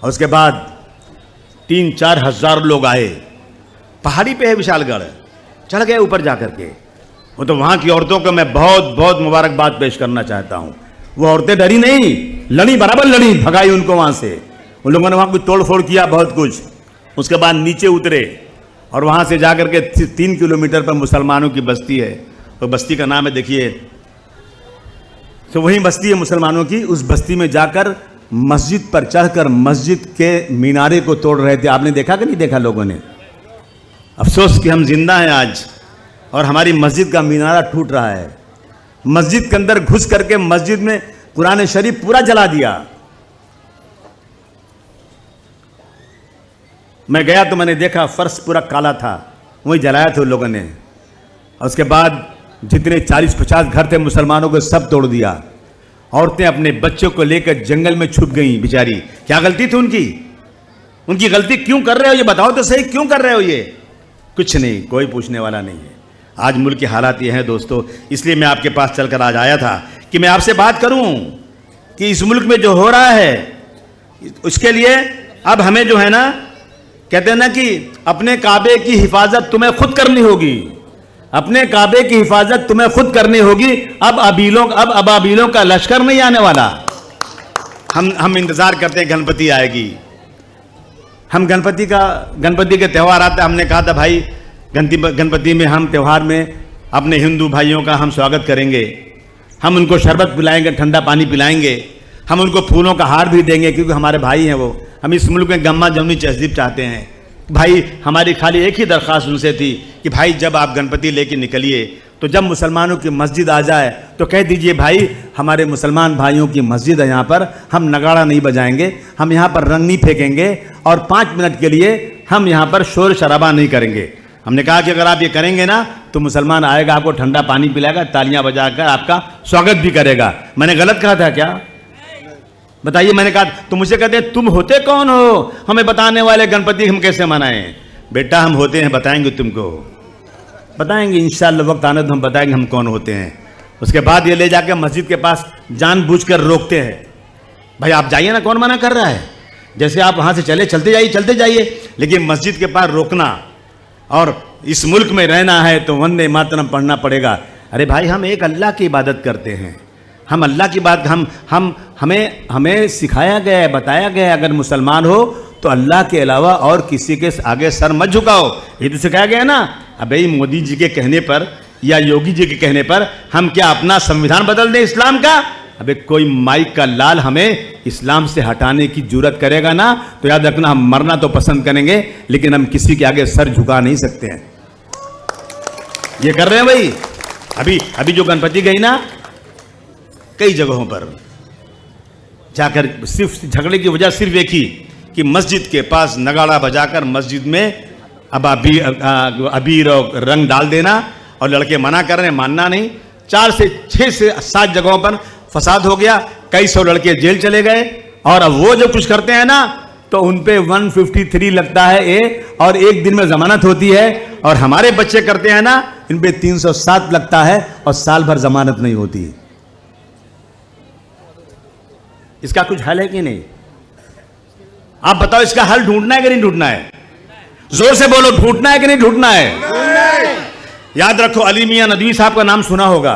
और उसके बाद 3-4 हज़ार लोग आए। पहाड़ी पे है विशालगढ़, चढ़ गए ऊपर जा कर के। वो तो वहाँ की औरतों को मैं बहुत बहुत मुबारकबाद पेश करना चाहता हूँ। वो औरतें डरी नहीं, लड़ी, बराबर लड़ी, भगाई उनको वहाँ से। उन लोगों ने वहाँ कुछ तोड़ फोड़ किया बहुत कुछ। उसके बाद नीचे उतरे और वहाँ से जा कर के 3 किलोमीटर पर मुसलमानों की बस्ती है। तो बस्ती का नाम है, देखिए, तो वही बस्ती है मुसलमानों की। उस बस्ती में जाकर मस्जिद पर चढ़कर मस्जिद के मीनारे को तोड़ रहे थे। आपने देखा कि नहीं देखा लोगों ने? अफसोस कि हम जिंदा हैं आज और हमारी मस्जिद का मीनारा टूट रहा है। मस्जिद के अंदर घुस करके मस्जिद में कुरान शरीफ पूरा जला दिया। मैं गया तो मैंने देखा फर्श पूरा काला था, वही जलाया था उन लोगों ने। और उसके बाद जितने 40-50 घर थे मुसलमानों को सब तोड़ दिया। औरतें अपने बच्चों को लेकर जंगल में छुप गई बेचारी। क्या गलती थी उनकी? उनकी गलती क्यों कर रहे हो ये बताओ तो सही, क्यों कर रहे हो ये? कुछ नहीं, कोई पूछने वाला नहीं है। आज मुल्क की हालात ये हैं दोस्तों, इसलिए मैं आपके पास चलकर आज आया था कि मैं आपसे बात करूं कि इस मुल्क में जो हो रहा है उसके लिए अब हमें जो है ना, कहते हैं ना कि अपने काबे की हिफाजत तुम्हें खुद करनी होगी। अपने काबे की हिफाजत तुम्हें खुद करनी होगी। अब अबाबीलों का लश्कर नहीं आने वाला। हम इंतजार करते हैं गणपति आएगी। हम गणपति के त्यौहार आते, हमने कहा था भाई गणपति में हम त्यौहार में अपने हिंदू भाइयों का हम स्वागत करेंगे। हम उनको शरबत पिलाएंगे, ठंडा पानी पिलाएंगे, हम उनको फूलों का हार भी देंगे क्योंकि हमारे भाई हैं वो। हम इस मुल्क में गम्मा जमनी तहजीब चाहते हैं। भाई हमारी खाली एक ही दरख्वास्त उनसे थी कि भाई जब आप गणपति लेके निकलिए तो जब मुसलमानों की मस्जिद आ जाए तो कह दीजिए भाई हमारे मुसलमान भाइयों की मस्जिद है, यहाँ पर हम नगाड़ा नहीं बजाएंगे, हम यहाँ पर रंग नहीं फेंकेंगे और 5 मिनट के लिए हम यहाँ पर शोर शराबा नहीं करेंगे। हमने कहा कि अगर आप ये करेंगे ना तो मुसलमान आएगा, आपको ठंडा पानी पिलाएगा, तालियां बजाकर आपका स्वागत भी करेगा। मैंने गलत कहा था क्या? बताइए। मैंने कहा तो मुझे कहते हैं तुम होते कौन हो हमें बताने वाले गणपति हम कैसे मनाएं? बेटा हम होते हैं, बताएंगे तुमको, बताएंगे इंशाअल्लाह, वक्त आने तो हम बताएंगे हम कौन होते हैं। उसके बाद ये ले जाकर मस्जिद के पास जानबूझकर रोकते हैं। भाई आप जाइए ना, कौन मना कर रहा है? जैसे आप वहां से चलते जाइए, लेकिन मस्जिद के पास रोकना और इस मुल्क में रहना है तो वंदे मातरम पढ़ना पड़ेगा। अरे भाई हम एक अल्लाह की इबादत करते हैं, हम अल्लाह की बात हमें सिखाया गया है, बताया गया है अगर मुसलमान हो तो अल्लाह के अलावा और किसी के आगे सर मत झुकाओ। ये तो सिखाया गया ना। अबे मोदी जी के कहने पर या योगी जी के कहने पर हम क्या अपना संविधान बदल दें इस्लाम का? अबे कोई माइक का लाल हमें इस्लाम से हटाने की जुर्रत करेगा ना तो याद रखना हम मरना तो पसंद करेंगे लेकिन हम किसी के आगे सर झुका नहीं सकते हैं। ये कर रहे हैं भाई। अभी जो गणपति गई ना, कई जगहों पर जाकर सिर्फ झगड़े की वजह सिर्फ एक ही कि मस्जिद के पास नगाड़ा बजाकर मस्जिद में अब अबीर और रंग डाल देना और लड़के मना कर रहे हैं, मानना नहीं। 4 से 6 से 7 जगहों पर फसाद हो गया, कई 100 लड़के जेल चले गए। और अब वो जो कुछ करते हैं ना तो उन पे 153 लगता है और 1 दिन में जमानत होती है। और हमारे बच्चे करते हैं ना, इन पे 307 लगता है और साल भर जमानत नहीं होती। इसका कुछ हल है कि नहीं? आप बताओ, इसका हल ढूंढना है कि नहीं ढूंढना है? जोर से बोलो, ढूंढना है कि नहीं ढूंढना है? याद रखो, अली मियां नदवी साहब का नाम सुना होगा।